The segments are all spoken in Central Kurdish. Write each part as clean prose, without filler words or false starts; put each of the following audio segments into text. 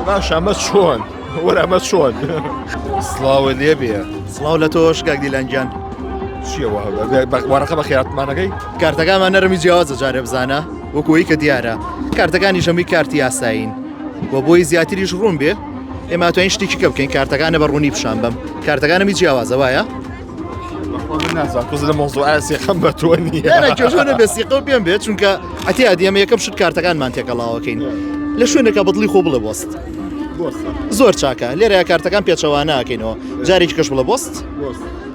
باشا ئەمە چۆن وەرە ئەمە چۆن سڵاوە لێ بێ سڵاو لە تۆش کاک دیلەنجان چیەوە وەرەقە بە خێراتمانەکەی کارتەکانمان نەرمی جیاوازە جارێ بزانە وەکوی کە دیارە کارتەکانی ژەمی کارتی یاساین بۆ بۆی زیاتریش ڕوون بێ ئێمە توانین شتێکی کە بکەین کارتەکانە بە ڕوونی پیشان بم کارتەکانەمی جیاوازە وایە نازان تۆز لە مۆزوعە سێخەم بە تۆ نییە کێژۆنە بێسیقە و پێم بێت چونکە ئەتی ئەمە یەکەم شت کارتەکانمان تێکەڵاوەکەین لە شوێنێکە بەدڵی خۆ بڵێ بۆست زۆر چاکە لێرە کارتەکان پێچەوانەکەینەوە جارێکی کەش بڵە بۆست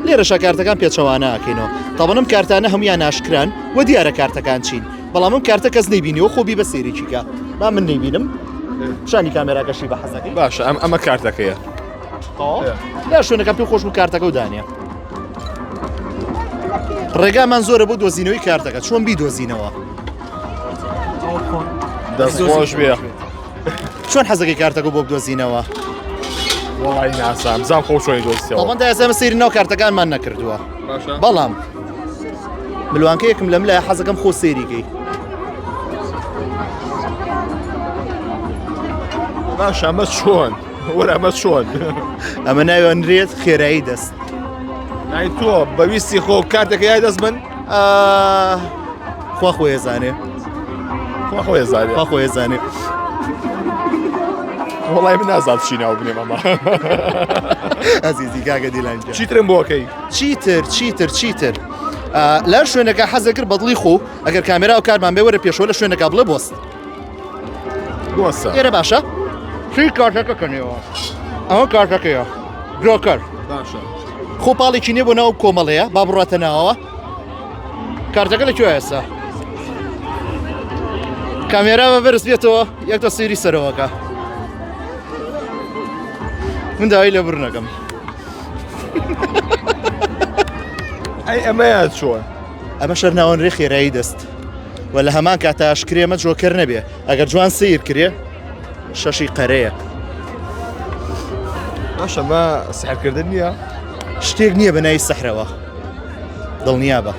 لێرەشە کارتەکان پێچەوانەکەینەوە تاڵم کارتانە هەمویان ناشکران و دیارە کارتەکان چین بەڵام ئەم کارتە کەس نەیبینیەوە خۆبی بە سێریکیکە با من نەیبینم شانی کامێراکەشی بە حەزەکەی باشە ئەمە کارتەکەیە لە شوێنەکە پێ خۆش و کارتەکە و دانیە ڕێگامان زۆرە بۆ دۆزینەوەی کارتەکە چۆن بیدۆزینەوە دەستخۆش بێ چۆن حەزەکەی کارتەکە بۆ بدۆزینەوە وڵی ناسام زان خۆ چۆنی دۆستیەوە ئەوەندە ئێستا سەیری ناو کارتەکانمان نەکردووە بەڵام ملوانکە یەکم لەم لای حەزەکەم خۆ سەیریکەی باشە ئەمە چۆن وەرە ئەمە چۆن ئەمە ناوێنرێت خێرایی دەست نای تۆ بەویستی خۆ کارتێکە یای دەست من خوا خۆی زانێ خۆی زانێ خوا خۆی زانێ وڵی من نازان چی ناو بنێم ئەمە ئەزیزی کاکە دیلەنجە چیترم بۆکەی چیتر لە شوێنەکە حەزە کرد بەدڵی خۆ ئەگەر کامێرا و کارمان بێ وەرە پێشەوە لە شوێنەکە بڵێ بۆست بۆسە ئێرە باشە چی کارتەکەکەنەوە ئەوە کارتەکەیە برۆکەر باشە خۆ پاڵێکی نییە بۆ ناو کۆمەڵەیە با بڕاتە ناوەوە کارتەکە لەکوێ ئێستا کامێرا بە بەرز بێتەوە یەک تە سەیری سەرەوەکە من داوای لێ بڕنەکەم ئەی ئەمەیە چۆن ئەمە شەر ناوەنرێ خێرایی دەست و لە هەمان کاتە ئاشکرێمە جۆکەر نەبێ ئەگەر جوان سیر کرێ شەشی قەرەیە باشە ئەمە سحرکردن نییە شتێک نییە بە ناوی سەحرەوە دڵنیا بە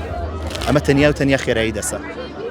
ئەمە تەنیا و تەنیا خێرایی دەسە